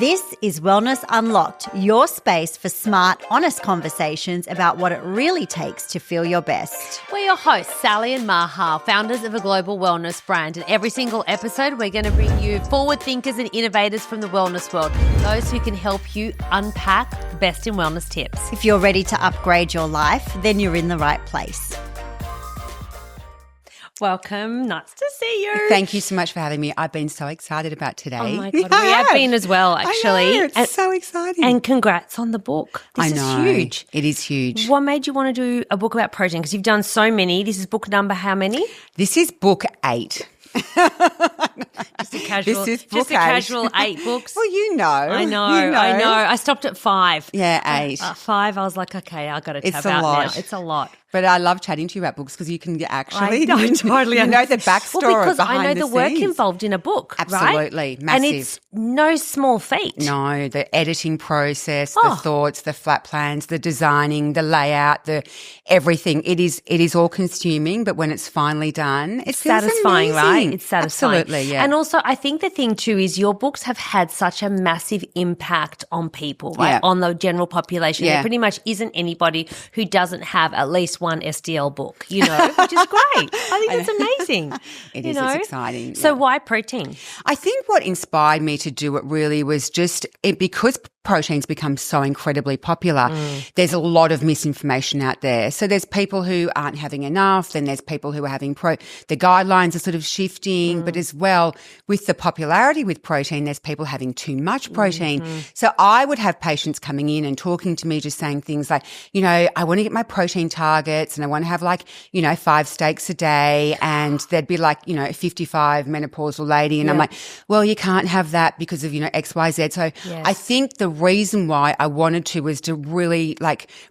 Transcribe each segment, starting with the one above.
This is Wellness Unlocked, your space for smart, honest conversations about what it really takes to feel your best. We're your hosts, Sally and Maha, founders of a global wellness brand. And every single episode, we're going to bring you forward thinkers and innovators from the wellness world, those who can help you unpack the best in wellness tips. If you're ready to upgrade your life, then you're in the right place. Welcome. Nice to see you. Thank you so much for having me. I've been so excited about today. Oh my God, we have been as well, actually. I know, it's so exciting. And congrats on the book. This is huge. It is huge. What made you want to do a book about protein? Because you've done so many. This is book number how many? This is book 8. Just a casual, this is book just a casual 8 books. Well, you know. I know. I stopped at 5. Yeah, 8. 5, I was like, okay, I got to tab It's a out lot. now. It's a lot. But I love chatting to you about books because you can actually totally you know the backstory well, because behind I know the work scenes. involved in a book, Absolutely, right? massive. And it's no small feat. No, the editing process, the thoughts, the flat plans, the designing, the layout, the everything. It is all consuming, but when it's finally done, it feels satisfying, amazing. right? It's satisfying. Absolutely, yeah. And also, I think the thing too is your books have had such a massive impact on people, right? Yeah. On the general population. Yeah. There pretty much isn't anybody who doesn't have at least one SDL book, you know, which is great. I think that's amazing. It you is. know? It's exciting. So yeah. why protein? I think what inspired me to do it really was just because proteins become so incredibly popular, there's a lot of misinformation out there. So there's people who aren't having enough, then there's people who are having the guidelines are sort of shifting, but as well with the popularity with protein, there's people having too much protein. So I would have patients coming in and talking to me just saying things like, you know, I want to get my protein targets and I want to have 5 steaks a day, and they'd be like, a 55 menopausal lady. And I'm like, well, you can't have that because of, X, Y, Z. So I think the reason why I wanted to was to really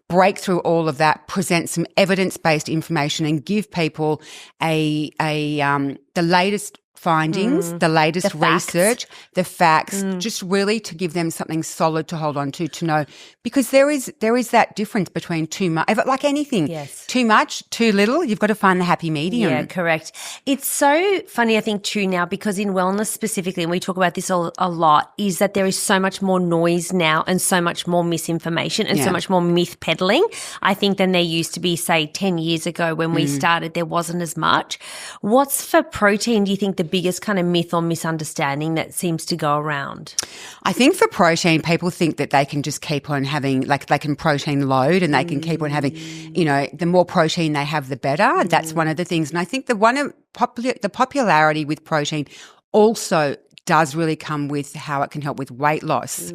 break through all of that, present some evidence-based information and give people the latest findings, the latest research, the facts, just really to give them something solid to hold on to know, because there is that difference between too much, like anything, too much, too little, you've got to find the happy medium. Yeah, correct. It's so funny, I think, too, now, because in wellness specifically, and we talk about this a lot, is that there is so much more noise now and so much more misinformation and so much more myth peddling, I think, than there used to be, say, 10 years ago when we started. There wasn't as much. What's for protein, do you think, the biggest kind of myth or misunderstanding that seems to go around? I think for protein, people think that they can just keep on having, they can protein load and they can keep on having, the more protein they have, the better. That's one of the things. And I think the popularity with protein also does really come with how it can help with weight loss.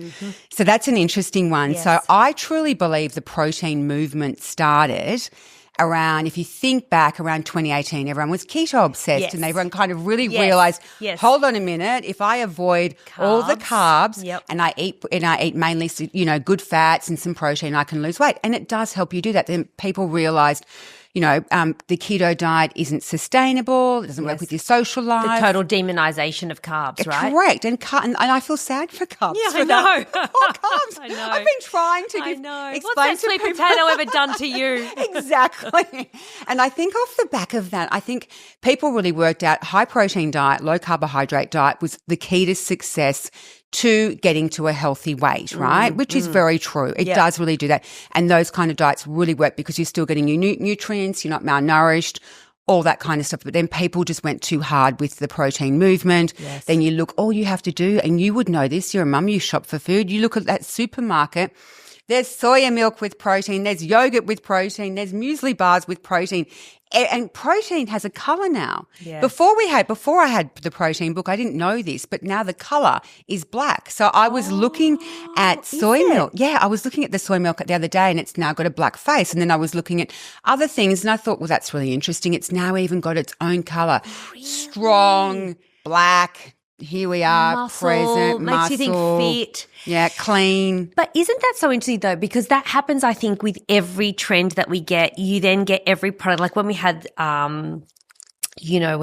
So that's an interesting one. Yes. So I truly believe the protein movement started around, if you think back, around 2018, everyone was keto obsessed and everyone kind of really realized, hold on a minute, if I avoid all the carbs and I eat mainly, good fats and some protein, I can lose weight. And it does help you do that. Then people realized, the keto diet isn't sustainable. It doesn't work with your social life. The total demonization of carbs, right? Correct. And I feel sad for carbs. Yeah, for I know. Poor carbs. I know. I've been trying to explain What's that sweet to people. potato ever done to you? Exactly. And I think off the back of that, I think people really worked out high protein diet, low carbohydrate diet was the key to success to getting to a healthy weight, right? Which is very true. It does really do that. And those kind of diets really work because you're still getting your nutrients, you're not malnourished, all that kind of stuff. But then people just went too hard with the protein movement. Yes. Then you look, all you have to do, and you would know this, you're a mum, you shop for food, you look at that supermarket, there's soya milk with protein, there's yogurt with protein, there's muesli bars with protein. And protein has a colour now. Yeah. Before I had the protein book, I didn't know this, but now the colour is black. So I was looking at soy milk. Yeah, I was looking at the soy milk the other day and it's now got a black face. And then I was looking at other things and I thought, well, that's really interesting. It's now even got its own colour. Really? Strong, black. Here we are, Muscle, present, makes muscle. you think fit. Yeah, clean. But isn't that so interesting though? Because that happens, I think, with every trend that we get. You then get every product. Like when we had, when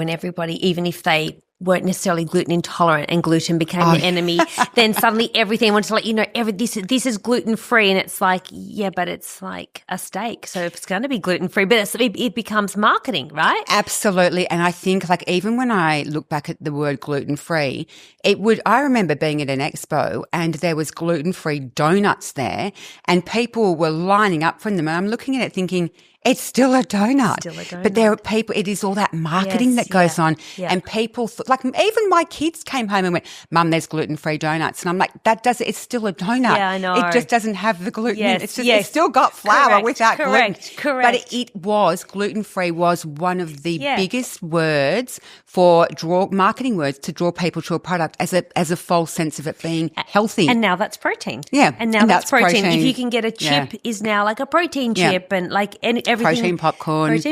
everybody, even if they weren't necessarily gluten intolerant and gluten became the enemy, then suddenly everything wants to let you know this is gluten free, and it's like, yeah, but it's like a steak, so if it's going to be gluten free, but it becomes marketing, right? Absolutely. And I think like even when I look back at the word gluten free, I remember being at an expo and there was gluten free donuts there, and people were lining up for them, and I'm looking at it thinking, it's still a donut. But there are people, it is all that marketing that goes on. Yeah. And people, like even my kids came home and went, Mum, there's gluten-free donuts. And I'm like, it's still a donut. Yeah, I know. It just doesn't have the gluten. Yes, it's just, it's still got flour without gluten. Correct. But gluten-free was one of the biggest words for marketing words to draw people to a product as a false sense of it being healthy. And now that's protein. Yeah. And now that's protein. If you can get a chip is now like a protein chip and like everything. Protein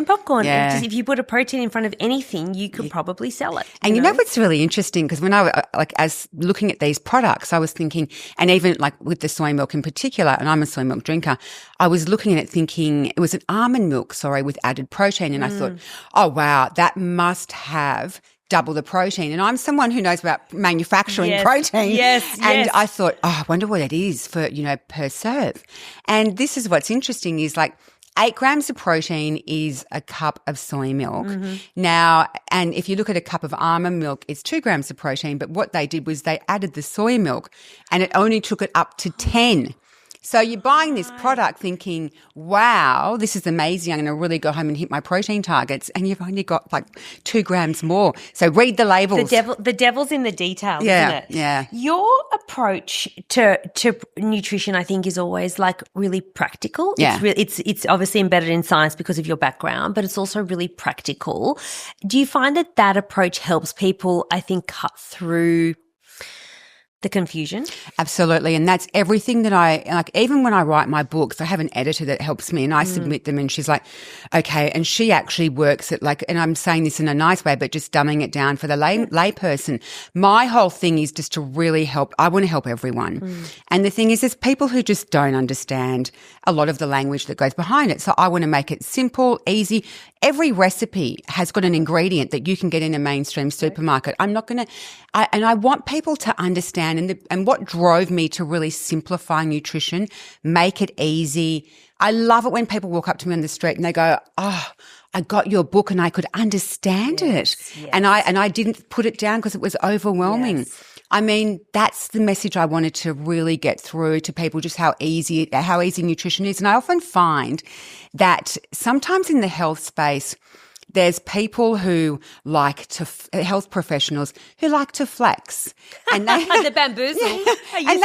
popcorn. Yeah. Just if you put a protein in front of anything, you could probably sell it. And you know what's really interesting? Because when I as looking at these products, I was thinking, and even like with the soy milk in particular, and I'm a soy milk drinker, I was looking at it thinking it was an almond milk, with added protein. And I thought, oh, wow, that must have double the protein. And I'm someone who knows about manufacturing protein. And I thought, I wonder what it is for, per serve. And this is what's interesting is like 8 grams of protein is a cup of soy milk. Now, and if you look at a cup of almond milk, it's 2 grams of protein. But what they did was they added the soy milk and it only took it up to 10. So you're buying this product thinking, wow, this is amazing. I'm going to really go home and hit my protein targets. And you've only got like 2 grams more. So read the labels. The devil's in the details, isn't it? Yeah. Your approach to nutrition, I think, is always like really practical. Yeah. It's obviously embedded in science because of your background, but it's also really practical. Do you find that approach helps people, I think, cut through the confusion? Absolutely. And that's everything that I, like, even when I write my books, I have an editor that helps me and I submit them and she's like, okay. And she actually works at like, and I'm saying this in a nice way, but just dumbing it down for the lay person. My whole thing is just to really help. I want to help everyone. And the thing is, there's people who just don't understand a lot of the language that goes behind it. So I want to make it simple, easy. Every recipe has got an ingredient that you can get in a mainstream supermarket. I'm not going to, and I want people to understand, and what drove me to really simplify nutrition, make it easy. I love it when people walk up to me on the street and they go, oh, I got your book and I could understand it. Yes. And I didn't put it down because it was overwhelming. Yes. I mean, that's the message I wanted to really get through to people, just how easy nutrition is. And I often find that sometimes in the health space, there's people who like to, health professionals who like to flex. And they the bamboozle. And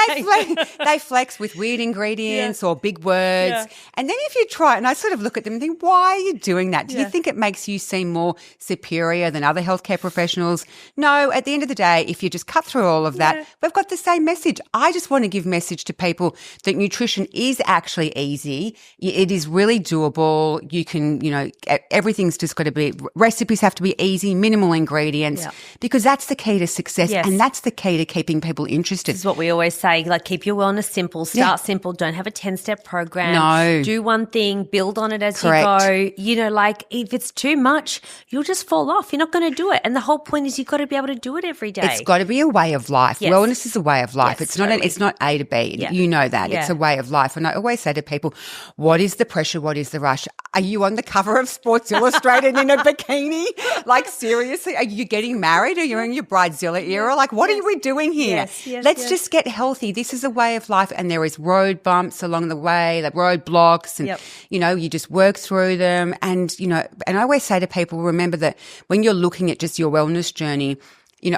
they flex with weird ingredients or big words. Yeah. And then if you try it, and I sort of look at them and think, why are you doing that? Do you think it makes you seem more superior than other healthcare professionals? No, at the end of the day, if you just cut through all of that, we've got the same message. I just want to give message to people that nutrition is actually easy. It is really doable. You can, everything's just got to be, recipes have to be easy, minimal ingredients, because that's the key to success and that's the key to keeping people interested. This is what we always say, like keep your wellness simple, start simple, don't have a 10-step program. No. Do one thing, build on it as you go. Like if it's too much, you'll just fall off. You're not going to do it. And the whole point is you've got to be able to do it every day. It's got to be a way of life. Yes. Wellness is a way of life. Yes, It's not A to B. Yeah. You know that. Yeah. It's a way of life. And I always say to people, what is the pressure? What is the rush? Are you on the cover of Sports Illustrated in a bikini? Like, seriously, are you getting married? Are you in your bridezilla era? Like, what are we doing here? Let's just get healthy. This is a way of life, and there is road bumps along the way, like road blocks, and, you just work through them. And, and I always say to people, remember that when you're looking at just your wellness journey,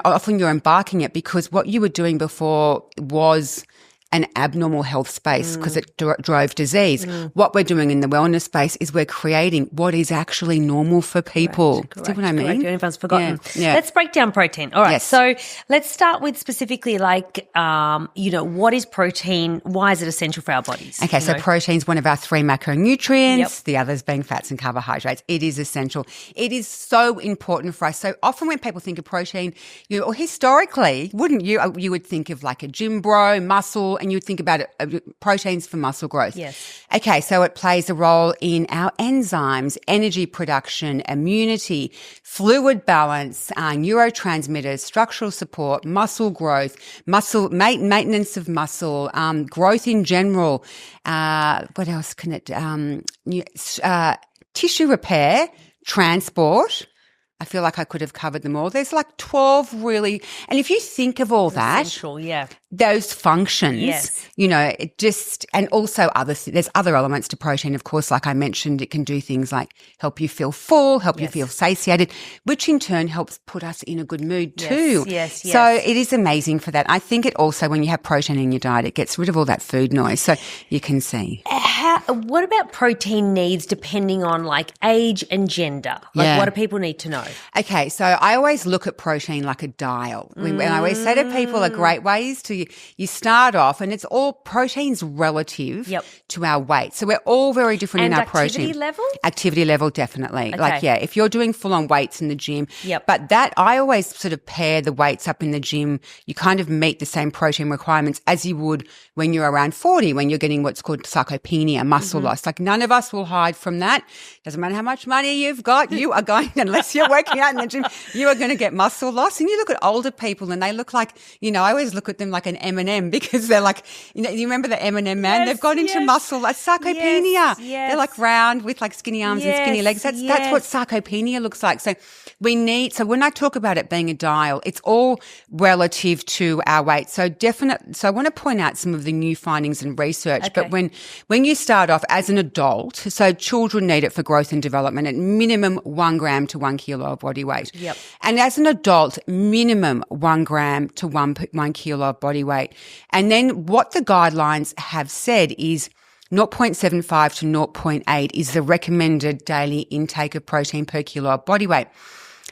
often you're embarking it because what you were doing before was an abnormal health space because it drove disease. What we're doing in the wellness space is we're creating what is actually normal for people. Correct, See what I mean? Everyone's forgotten. Yeah. Let's break down protein. All right. So let's start with specifically like, what is protein? Why is it essential for our bodies? Okay. So protein is one of our 3 macronutrients, the others being fats and carbohydrates. It is essential. It is so important for us. So often when people think of protein, or historically, wouldn't you would think of like a gym bro, muscle, and you would think about it, proteins for muscle growth. Yes. Okay, so it plays a role in our enzymes, energy production, immunity, fluid balance, neurotransmitters, structural support, muscle growth, muscle maintenance of muscle, growth in general. What else can it? Tissue repair, transport. I feel like I could have covered them all. There's like 12 really, and if you think of all that, essential, yeah. those functions, Yes. you know, it just, and also there's other elements to protein, of course, like I mentioned, it can do things like help you feel full, help you feel satiated, which in turn helps put us in a good mood too. Yes. So it is amazing for that. I think it also, when you have protein in your diet, it gets rid of all that food noise. So you can see. What about protein needs depending on like age and gender? Like what do people need to know? Okay, so I always look at protein like a dial. And I always say to people, a great way is to, you start off, and it's all protein's relative to our weight. So we're all very different in our protein. Activity level? Activity level, definitely. Okay. Like, if you're doing full-on weights in the gym. But that, I always sort of pair the weights up in the gym. You kind of meet the same protein requirements as you would when you're around 40, when you're getting what's called sarcopenia, muscle loss. Like, none of us will hide from that. Doesn't matter how much money you've got, you are going, unless you're working out in the gym, you are going to get muscle loss. And you look at older people and they look like, you know, I always look at them like an M&M because they're like, you know, you remember the M&M man? Yes, they've got into muscle, like sarcopenia. Yes. They're like round with like skinny arms and skinny legs. That's what sarcopenia looks like. So so when I talk about it being a dial, it's all relative to our weight. So I want to point out some of the new findings and research. Okay. But when you start off as an adult, so children need it for growth and development at minimum 1 gram to 1 kilo of body weight. Yep. And as an adult, minimum 1 gram to 1 kilo of body weight. And then what the guidelines have said is 0.75 to 0.8 is the recommended daily intake of protein per kilo of body weight.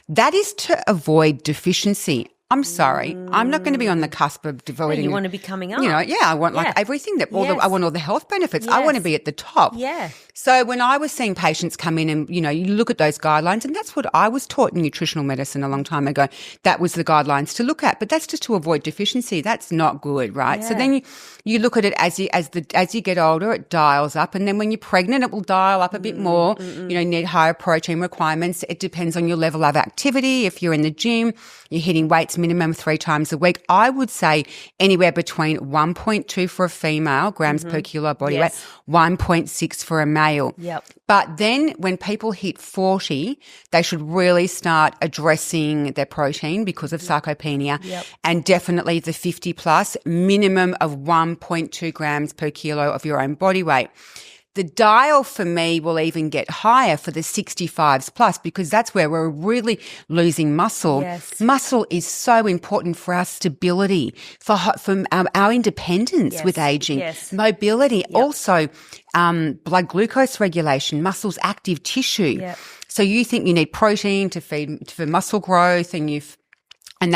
That is to avoid deficiency. I'm sorry. I'm not going to be on the cusp of avoiding. You want to be coming up. You know, I want like everything I want all the health benefits. I want to be at the top. Yeah. So when I was seeing patients come in and, you know, you look at those guidelines, and that's what I was taught in nutritional medicine a long time ago. That was the guidelines to look at, but that's just to avoid deficiency. That's not good, right? Yeah. So then you look at it as you get older, it dials up, and then when you're pregnant, it will dial up a bit more. You know, you need higher protein requirements. It depends on your level of activity. If you're in the gym, you're hitting weights minimum 3 times a week. I would say anywhere between 1.2 for a female, grams per kilo body weight, 1.6 for a male. Yep. But then when people hit 40, they should really start addressing their protein because of sarcopenia. Yep. And definitely the 50 plus, minimum of 1.2 grams per kilo of your own body weight. The dial for me will even get higher for the 65s plus because that's where we're really losing muscle. Yes. Muscle is so important for our stability, for our independence with aging, mobility, also blood glucose regulation, muscle's active tissue. Yep. So you think you need protein to feed for muscle growth, and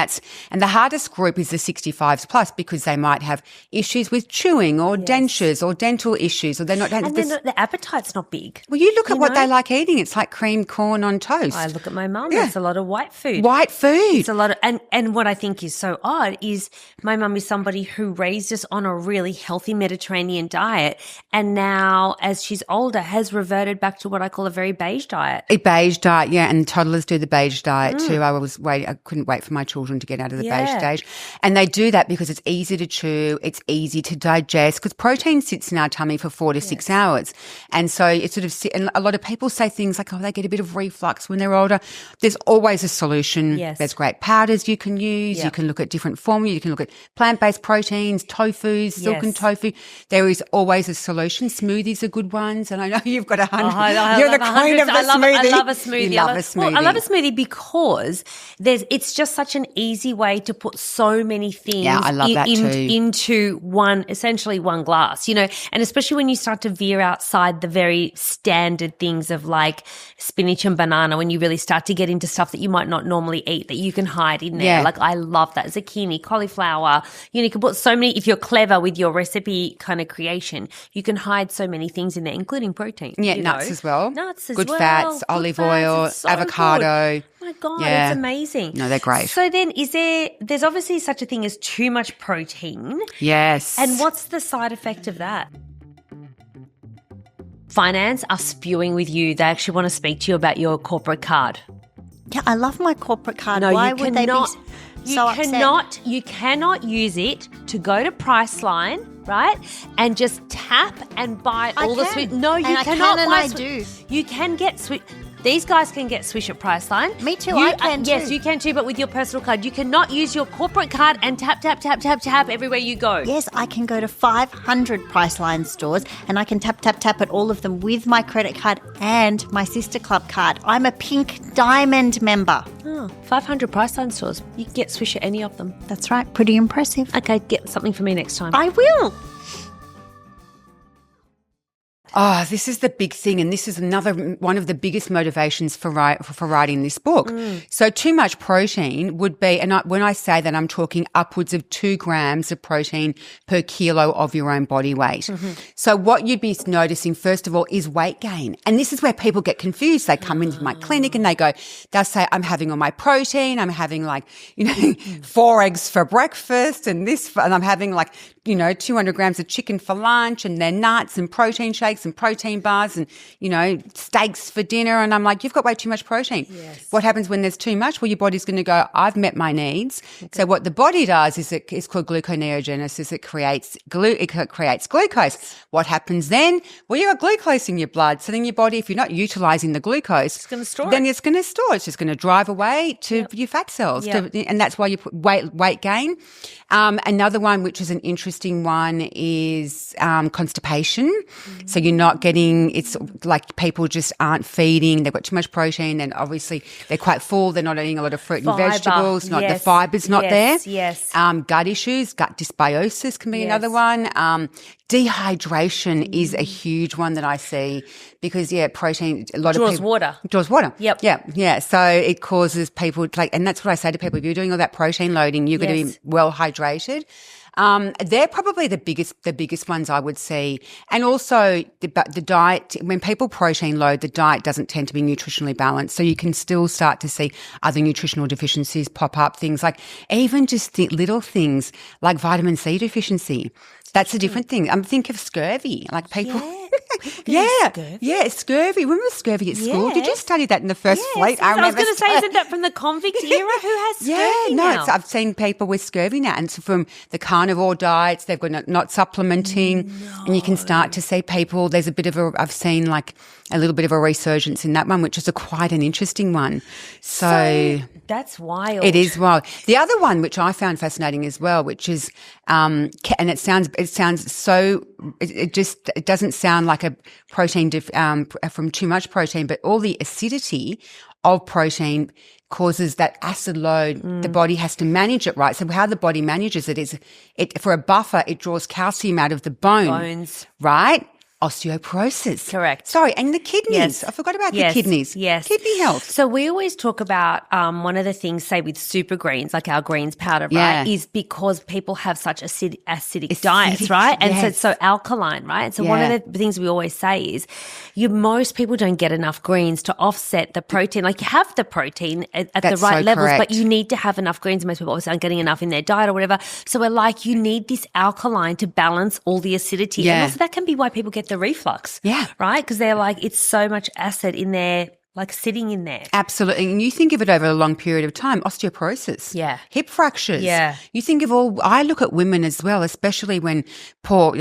the hardest group is the 65s plus because they might have issues with chewing or dentures or dental issues, or they're not. And then the appetite's not big. Well, you look at what they like eating. It's like creamed corn on toast. I look at my mum. It's a lot of white food. White food. It's a lot of, and what I think is so odd is my mum is somebody who raised us on a really healthy Mediterranean diet, and now as she's older has reverted back to what I call a very beige diet. A beige diet, and toddlers do the beige diet too. I couldn't wait for my children to get out of the beige stage. And they do that because it's easy to chew, it's easy to digest, because protein sits in our tummy for 4 to 6 hours. And so it's and a lot of people say things like, they get a bit of reflux when they're older. There's always a solution. Yes. There's great powders you can use. Yep. You can look at different formulas. You can look at plant-based proteins, tofu, silken tofu. There is always a solution. Smoothies are good ones. And I know you've got 100. You're the queen of the smoothie. I love a smoothie. You love a smoothie. Well, I love a smoothie because it's just such an easy way to put so many things I love that too. Into essentially one glass, and especially when you start to veer outside the very standard things of like spinach and banana, when you really start to get into stuff that you might not normally eat that you can hide in there. Yeah. Like I love that. Zucchini, cauliflower, you can put so many, if you're clever with your recipe kind of creation, you can hide so many things in there, including protein. Yeah, nuts as well. Nuts as good well. Fats, olive oil, so avocado. Good. Oh my God, Yeah. it's amazing. No, they're great. So then there's obviously such a thing as too much protein. Yes. And what's the side effect of that? Finance are spewing with you. They actually want to speak to you about your corporate card. Yeah, I love my corporate card. No, Why you would they be cannot- so upset? You cannot use it to go to Priceline, right? And just tap and buy I all the can. Swish. No, you And I cannot can and buy I Swish. do. You can get Swish. These guys can get Swish at Priceline. Me too, I can Yes, too. you can too, but with your personal card. You cannot use your corporate card and tap everywhere you go. Yes, I can go to 500 Priceline stores and I can tap at all of them with my credit card and my Sister Club card. I'm a Pink Diamond member. Oh, 500 Priceline stores. You can get Swish at any of them. That's right. Pretty impressive. Okay, get something for me next time. I will. Oh, this is the big thing, and this is another one of the biggest motivations for writing this book. So too much protein would be, and when I say that, I'm talking upwards of 2 grams of protein per kilo of your own body weight. So what you'd be noticing, first of all, is weight gain. And this is where people get confused. They come into my clinic and they'll say, I'm having all my protein. I'm having 4 eggs for breakfast and I'm having 200 grams of chicken for lunch and then nuts and protein shakes and protein bars and, steaks for dinner. And I'm like, you've got way too much protein. Yes. What happens when there's too much? Well, your body's going to go, I've met my needs. Okay. So what the body does is it's called gluconeogenesis. It creates glucose. What happens then? Well, you got glucose in your blood. So then your body, if you're not utilizing the glucose, it's going to store then it's going to store. It's just going to drive away to your fat cells. And that's why you put weight gain. Another one, which is an interesting one, is constipation. So you're not getting, it's like people just aren't feeding. They've got too much protein. Then obviously they're quite full. They're not eating a lot of fruit and vegetables. The fiber's not there. Yes. Gut issues, gut dysbiosis can be another one. Dehydration is a huge one that I see because, protein, a lot of people. Draws water. Yep. Yeah. So it causes people and that's what I say to people. If you're doing all that protein loading, you're going to be well hydrated. They're probably the biggest ones I would see. And also the diet, when people protein load, the diet doesn't tend to be nutritionally balanced. So you can still start to see other nutritional deficiencies pop up, things like even just the little things like vitamin C deficiency. That's a different thing. Think of scurvy, like people. Scurvy. Remember scurvy at school? Yes. Did you study that in the first fleet? I was going to say, isn't that from the convict era? Who has scurvy now? I've seen people with scurvy now, and it's from the carnivore diets. They've got not supplementing, and you can start to see people. There's I've seen a little bit of a resurgence in that one, which is quite an interesting one. So that's wild. It is wild. The other one, which I found fascinating as well, which is, and it sounds so, it doesn't sound like a protein from too much protein, but all the acidity of protein causes that acid load. The body has to manage it right. So how the body manages it is, for a buffer, it draws calcium out of the bones. Right? Osteoporosis. Correct. Sorry, and the kidneys. Yes. I forgot about the kidneys. Yes. Kidney health. So we always talk about one of the things, say with super greens, like our greens powder, right, is because people have such acidic diets, right? And so it's so alkaline, right? And so one of the things we always say is most people don't get enough greens to offset the protein. Like you have the protein at the right levels, but you need to have enough greens. Most people obviously aren't getting enough in their diet or whatever. So we're like, you need this alkaline to balance all the acidity. Yeah. And also that can be why people get the reflux. Yeah. Right? Because they're like, it's so much acid in there, like sitting in there. Absolutely. And you think of it over a long period of time, osteoporosis. Yeah. Hip fractures. Yeah. You think of I look at women as well, especially when poor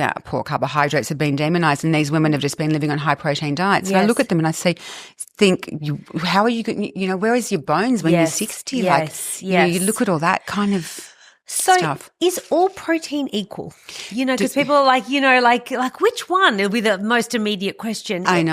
carbohydrates have been demonized and these women have just been living on high protein diets. And I look at them and I how are you going, where is your bones when you're 60? You look at all that kind of stuff. Is all protein equal? Because people are like, like which one? It'll be the most immediate question. I know.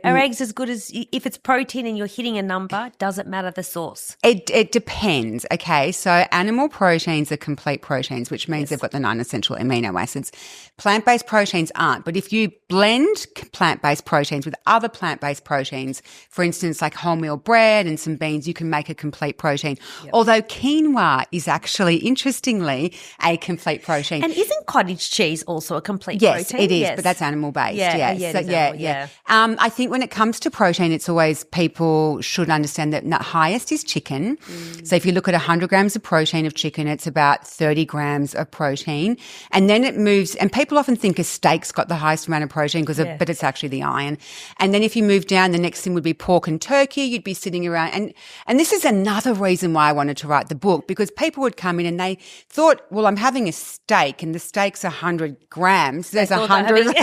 Are eggs as good as, if it's protein and you're hitting a number, does it matter the source? It depends. Okay. So animal proteins are complete proteins, which means they've got the 9 essential amino acids. Plant-based proteins aren't. But if you blend plant-based proteins with other plant-based proteins, for instance, like wholemeal bread and some beans, you can make a complete protein. Yep. Although quinoa is actually interesting interestingly, a complete protein. And isn't cottage cheese also a complete Yes, protein? it is, but that's animal-based. Yeah, Yeah, it is animal, I think when it comes to protein, it's always people should understand that the highest is chicken. So if you look at 100 grams of protein of chicken, it's about 30 grams of protein. And then it moves, and people often think a steak's got the highest amount of protein but it's actually the iron. And then if you move down, the next thing would be pork and turkey. You'd be sitting around. And this is another reason why I wanted to write the book, because people would come in and they thought, well, I'm having a steak and the steak's 100 grams. There's 100.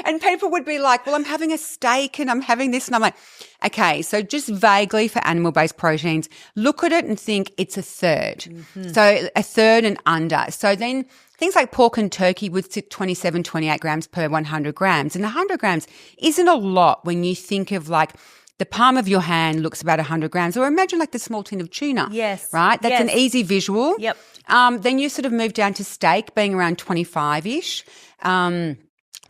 And people would be like, well, I'm having a steak and I'm having this. And I'm like, okay, so just vaguely for animal-based proteins, look at it and think it's a third. Mm-hmm. So a third and under. So then things like pork and turkey would sit 27, 28 grams per 100 grams. And 100 grams isn't a lot when you think of like the palm of your hand looks about 100 grams. Or imagine like the small tin of tuna. Yes. Right? That's an easy visual. Yep. Then you sort of move down to steak being around 25-ish.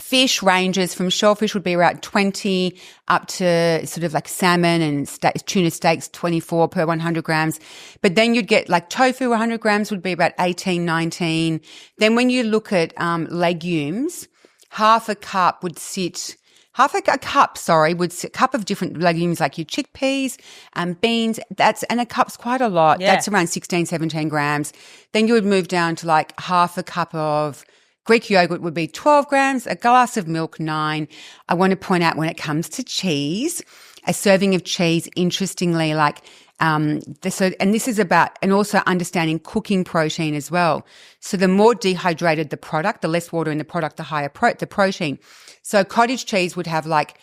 Fish ranges from shellfish would be around 20 up to sort of like salmon and tuna steaks, 24 per 100 grams. But then you'd get like tofu, 100 grams would be about 18, 19. Then when you look at legumes, half a cup would sit – a cup of different legumes like your chickpeas, beans, and a cup's quite a lot. Yeah. That's around 16, 17 grams. Then you would move down to like half a cup of Greek yogurt would be 12 grams, a glass of milk, 9. I want to point out when it comes to cheese, a serving of cheese, interestingly, like and this is about, and also understanding cooking protein as well. So the more dehydrated the product, the less water in the product, the higher the protein. So cottage cheese would have like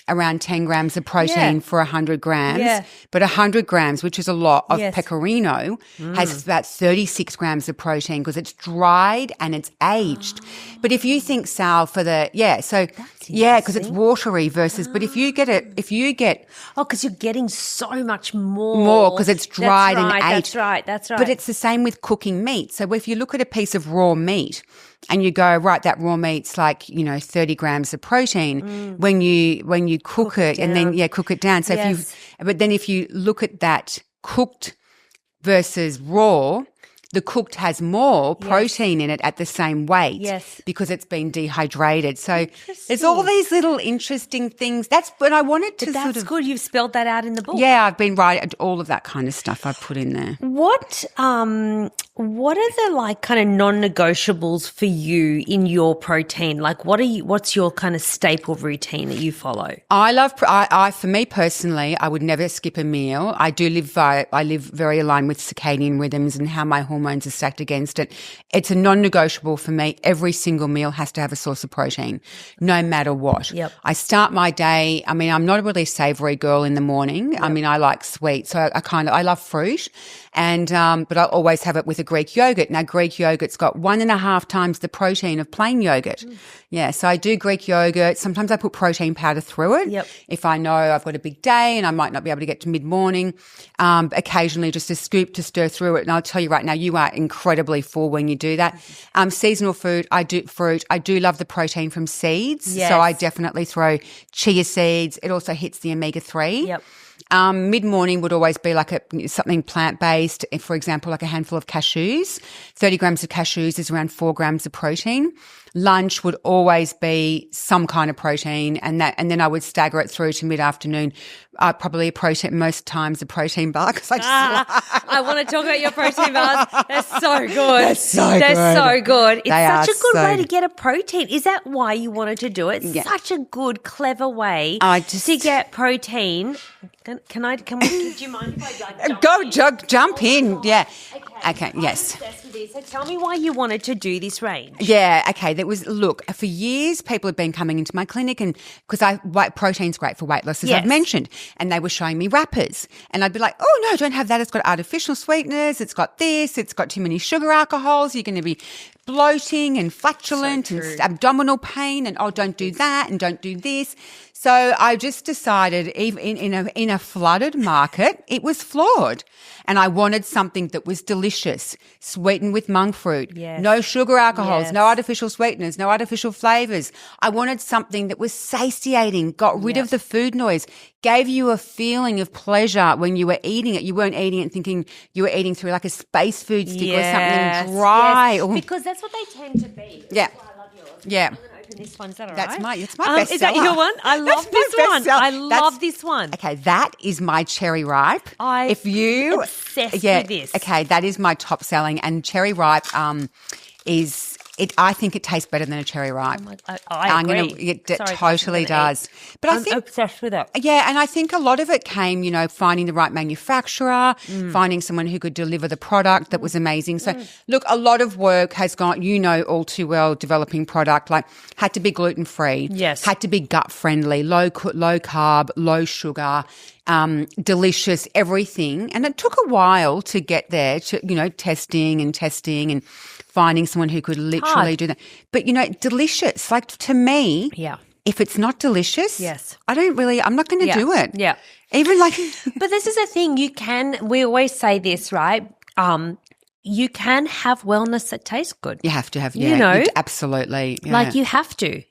around 10 grams of protein for 100 grams. Yeah. But 100 grams, which is a lot of pecorino, has about 36 grams of protein because it's dried and it's aged. But if you think, Sal, because it's watery versus, but if you get because you're getting so much more. More because it's dried and aged. That's right. But it's the same with cooking meat. So if you look at a piece of raw meat and you go, right, that raw meat's like, 30 grams of protein when you cook it and then cook it down. So if you look at that cooked versus raw, the cooked has more protein in it at the same weight because it's been dehydrated. So there's all these little interesting things. That's what I wanted to that's good. You've spelled that out in the book. Yeah, I've been writing all of that kind of stuff I've put in there. What are the like kind of non-negotiables for you in your protein? Like what's your kind of staple routine that you follow? For me personally, I would never skip a meal. I live very aligned with circadian rhythms and how my hormones are stacked against it. It's a non-negotiable for me. Every single meal has to have a source of protein, no matter what. Yep. I start my day, I'm not a really savory girl in the morning. Yep. I like sweet. So I love fruit but I always have it with a Greek yogurt. Now, Greek yogurt's got 1.5 times the protein of plain yogurt. Yeah, so I do Greek yogurt. Sometimes I put protein powder through it if I know I've got a big day and I might not be able to get to mid-morning. Occasionally just a scoop to stir through it. And I'll tell you right now, you are incredibly full when you do that. Seasonal food, I do fruit. I do love the protein from seeds. Yes. So I definitely throw chia seeds. It also hits the omega-3. Yep. Mid-morning would always be like something plant-based, for example, like a handful of cashews. 30 grams of cashews is around 4 grams of protein. Lunch would always be some kind of protein, and then I would stagger it through to mid-afternoon. Probably most times a protein bar because I want to talk about your protein bars. They're so good. They're so good. It's such a good way to get a protein. Is that why you wanted to do it? Yeah. Such a good, clever way to get protein. Do you mind if I jump in? Yeah. Okay, yes. So tell me why you wanted to do this range. Yeah, okay. For years people have been coming into my clinic and because protein's great for weight loss, as I've mentioned, and they were showing me wrappers. And I'd be like, oh, no, don't have that. It's got artificial sweeteners. It's got this. It's got too many sugar alcohols. You're going to be bloating and flatulent and abdominal pain and, don't do that and don't do this. So I just decided, even in a flooded market, it was flawed. And I wanted something that was delicious, sweetened with monk fruit, no sugar alcohols, no artificial sweeteners, no artificial flavors. I wanted something that was satiating, got rid of the food noise, gave you a feeling of pleasure when you were eating it. You weren't eating it thinking you were eating through like a space food stick or something dry. Yes. Because that's what they tend to be. Yeah. That's why I love yours. Yeah. I'm going to open this one. Is that all It's right? my bestseller. Is that your one? I love this one. I love this one. Okay, that is my cherry ripe. I'm obsessed with this. Okay, that is my top selling, and cherry ripe is. I think it tastes better than a cherry ripe. I agree. It totally does. But I'm obsessed with it. Yeah, and I think a lot of it came, finding the right manufacturer, finding someone who could deliver the product that was amazing. So, look, a lot of work has gone, all too well, developing product, like had to be gluten-free, had to be gut-friendly, low carb, low sugar, delicious, everything. And it took a while to get there, to, testing and finding someone who could literally do that. But, delicious, like to me, if it's not delicious, I'm not going to do it. Yeah. Even like. But this is the thing, we always say this, right? You can have wellness that tastes good. You have to have, absolutely. Yeah. Like you have to,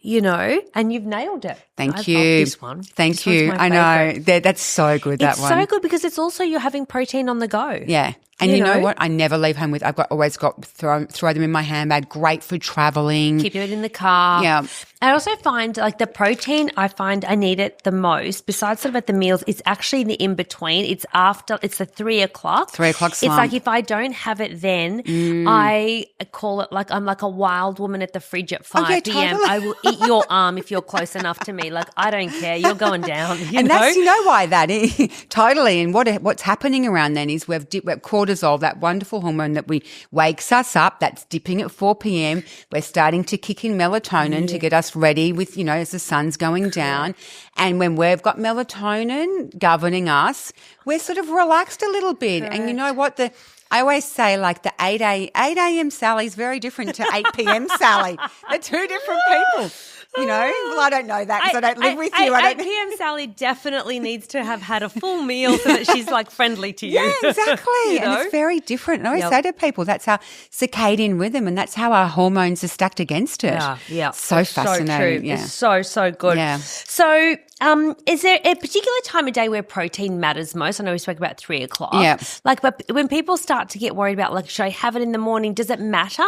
and you've nailed it. Thank you. I love this one. Thank you. I know. That's so good, that one. It's so good because it's also you're having protein on the go. Yeah. And you know what? I never leave home with. Always got throw them in my handbag. Great for traveling. Keep it in the car. Yeah. I also find like the protein. I find I need it the most. Besides sort of at the meals, it's actually in the in between. It's after. It's the 3 o'clock. 3 o'clock slump. It's like if I don't have it then, I call it like I'm like a wild woman at the fridge at 5 p.m. Totally. I will eat your arm if you're close enough to me. Like I don't care. You're going down. And that's why that is totally. And what's happening around then is we've cortisol, that wonderful hormone that wakes us up. That's dipping at 4 p.m. We're starting to kick in melatonin to get us ready with, as the sun's going down. And when we've got melatonin governing us, we're sort of relaxed a little bit. Correct. And you know what? I always say like the 8 a.m. Sally is very different to 8 p.m. Sally. They're two different people. Well, I don't know that because I don't live with you. 8 p.m. Sally definitely needs to have had a full meal so that she's like friendly to you. Yeah, exactly. And it's very different. And I always say to people, that's our circadian rhythm and that's how our hormones are stacked against it. Yeah. So fascinating. So true. Yeah. It's so good. Yeah. So is there a particular time of day where protein matters most? I know we spoke about 3 o'clock. Yeah. Like, but when people start to get worried about, like, should I have it in the morning? Does it matter?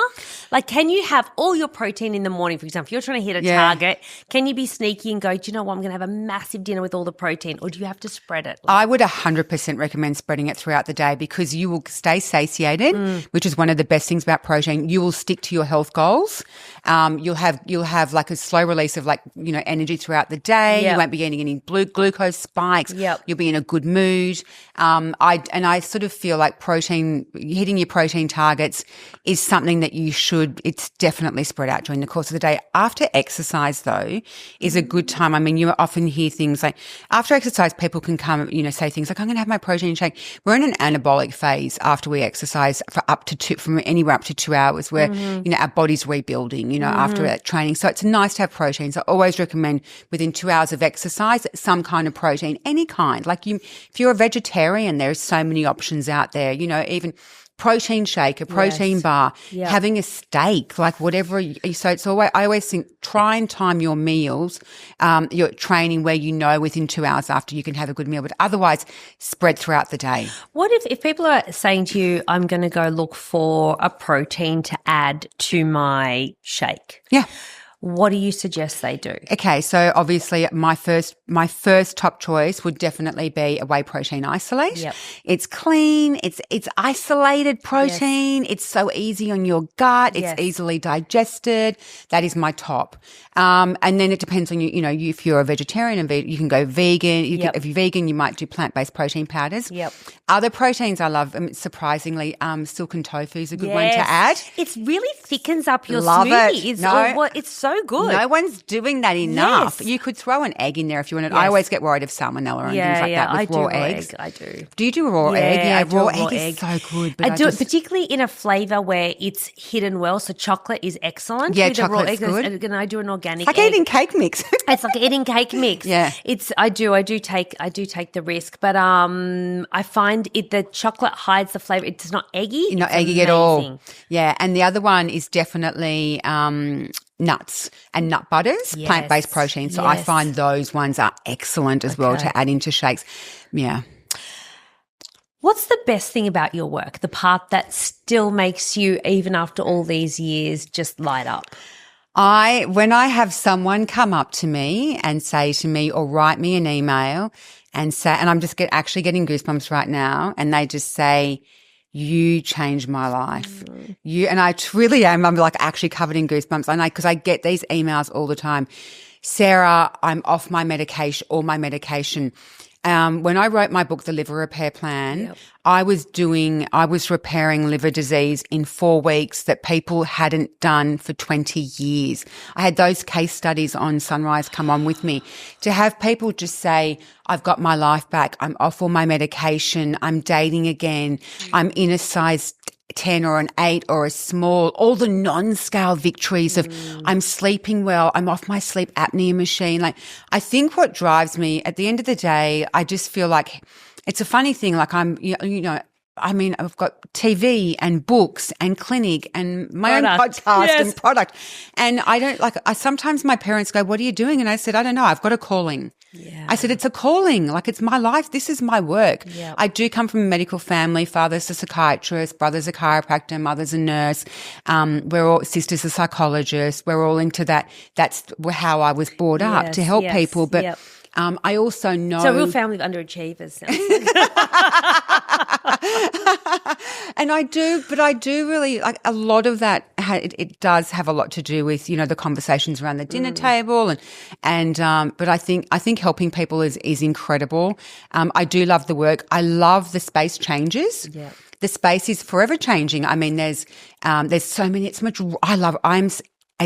Like, can you have all your protein in the morning, for example? If you're trying to hit a target, can you be sneaky and go, do you know what, I'm going to have a massive dinner with all the protein, or do you have to spread it? I would 100% recommend spreading it throughout the day because you will stay satiated, which is one of the best things about protein. You will stick to your health goals. You'll have like a slow release of energy throughout the day. Yep. You won't be getting any glucose spikes. Yep. You'll be in a good mood. I sort of feel like hitting your protein targets is something that it's definitely spread out during the course of the day. After exercise though is a good time. I mean, you often hear things like after exercise, people can come, say things like, I'm going to have my protein shake. We're in an anabolic phase after we exercise for from anywhere up to 2 hours where, our body's rebuilding, after that training. So it's nice to have protein. So I always recommend within 2 hours of exercise, some kind of protein, any kind. Like if you're a vegetarian, there's so many options out there, even protein shake, a protein bar, having a steak, like whatever. So it's always, I always think try and time your meals, your training where within 2 hours after you can have a good meal, but otherwise spread throughout the day. What if people are saying to you, I'm going to go look for a protein to add to my shake? Yeah. What do you suggest they do? Okay, so obviously my first top choice would definitely be a whey protein isolate. Yep. It's clean, it's isolated protein, it's so easy on your gut, it's easily digested. That is my top. And then it depends on you, if you're a vegetarian and you can go vegan. If you're vegan, you might do plant-based protein powders. Yep. Other proteins I love, surprisingly, silken tofu is a good one to add. It really thickens up your Love smoothie. it. It's so so good. No one's doing that enough. Yes. You could throw an egg in there if you wanted. Yes. I always get worried of salmonella and things like that with raw eggs. I do. Do you do a raw egg? Yeah, I do a raw raw egg is so good. But I do it particularly in a flavour where it's hidden well. So chocolate is excellent. Yeah, with a raw chocolate's egg. good. And I do an organic It's like egg. eating cake mix. It's like eating cake mix. Yeah. I do take the risk, but I find the chocolate hides the flavour. It's not eggy. Not It's eggy at all. amazing. Yeah, and the other one is definitely nuts and nut butters, Yes. plant-based protein. So I Yes. find those ones are excellent as well to add into shakes. Yeah. What's the best thing about your work? The part that still makes you, even after all these years, just light up? When I have someone come up to me and say to me or write me an email and say, and I'm just actually getting goosebumps right now, and they just say, you changed my life. And I really am. I'm like actually covered in goosebumps. And because I get these emails all the time. Sarah, I'm off my medication, all my medication. When I wrote my book, The Liver Repair Plan, I was repairing liver disease in 4 weeks that people hadn't done for 20 years. I had those case studies on Sunrise come on with me to have people just say, I've got my life back. I'm off all my medication. I'm dating again. I'm in a size 10 or an 8 or a small, all the non-scale victories of I'm sleeping well, I'm off my sleep apnea machine. Like, I think what drives me at the end of the day, I just feel like it's a funny thing. Like I've got TV and books and clinic and my own podcast and product. And sometimes my parents go, what are you doing? And I said, I don't know. I've got a calling. Yeah. I said, it's a calling. Like, it's my life. This is my work. Yeah. I do come from a medical family. Father's a psychiatrist, brother's a chiropractor, mother's a nurse. Sister's a psychologist. We're all into that. That's how I was brought up to help people. But I also know. So a real family of underachievers. And I do really like a lot of that. It does have a lot to do with, the conversations around the dinner table but I think helping people is incredible. I do love the work. I love the space changes. Yeah. The space is forever changing. I mean, there's so many, it's much, I'm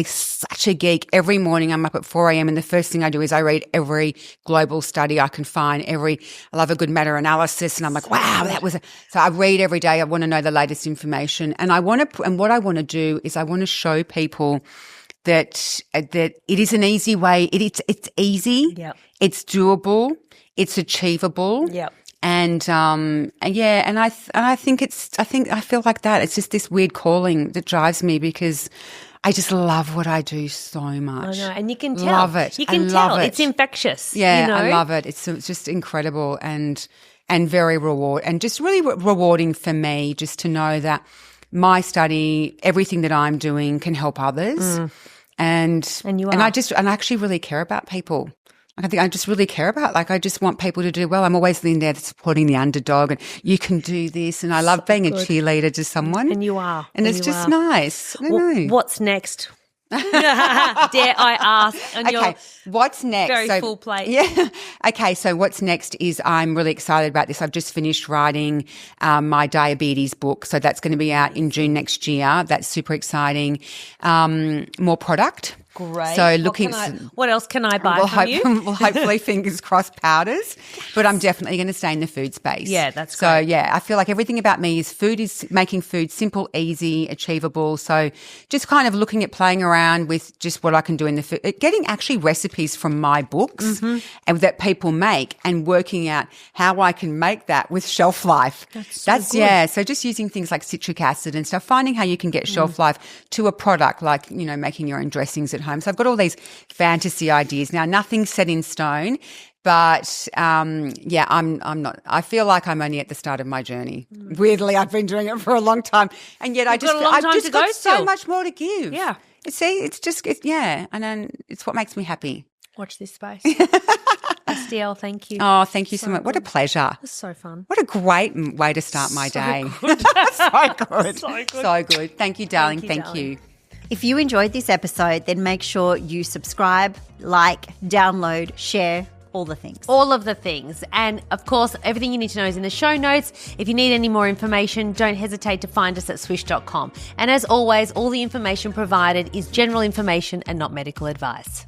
such a geek. Every morning I'm up at 4 a.m. and the first thing I do is I read every global study I can find. I love a good meta-analysis, and I'm like, wow, so I read every day. I want to know the latest information, and what I want to do is I want to show people that it is an easy way. It's easy. Yep. It's doable. It's achievable. Yep. And I feel like that. It's just this weird calling that drives me because I just love what I do so much. I know, and you can tell. Love it. You can tell. It's infectious. Yeah, I love it. It's just incredible and very just really rewarding for me just to know that my study, everything that I'm doing can help others. And you are. And I actually really care about people. I think I just really care about, I just want people to do well. I'm always in there supporting the underdog and you can do this. And I love being a cheerleader to someone. And you are. And it's just nice. I know. What's next? Dare I ask? Okay, what's next? Very full plate. Yeah. Okay, so what's next is I'm really excited about this. I've just finished writing my diabetes book. So that's going to be out in June next year. That's super exciting. More product. Great. So what else can I buy from you? Well, hopefully, fingers crossed, powders. But I'm definitely going to stay in the food space. Yeah, that's great. So yeah, I feel like everything about me is making food simple, easy, achievable. So just kind of looking at playing around with just what I can do in the food, getting actually recipes from my books and that people make and working out how I can make that with shelf life. That's good. Yeah. So just using things like citric acid and stuff, finding how you can get shelf life to a product like, making your own dressings at home. So I've got all these fantasy ideas. Now, nothing's set in stone, but I'm not. I feel like I'm only at the start of my journey. Weirdly, I've been doing it for a long time, and yet I've just got so much more to give. Yeah. And then it's what makes me happy. Watch this space. SDL, thank you. Oh, thank you so much. What a pleasure. It was so fun. What a great way to start my day. Good. So good. Thank you, darling. Thank you. If you enjoyed this episode, then make sure you subscribe, like, download, share, all the things. All of the things. And of course, everything you need to know is in the show notes. If you need any more information, don't hesitate to find us at swiish.com. And as always, all the information provided is general information and not medical advice.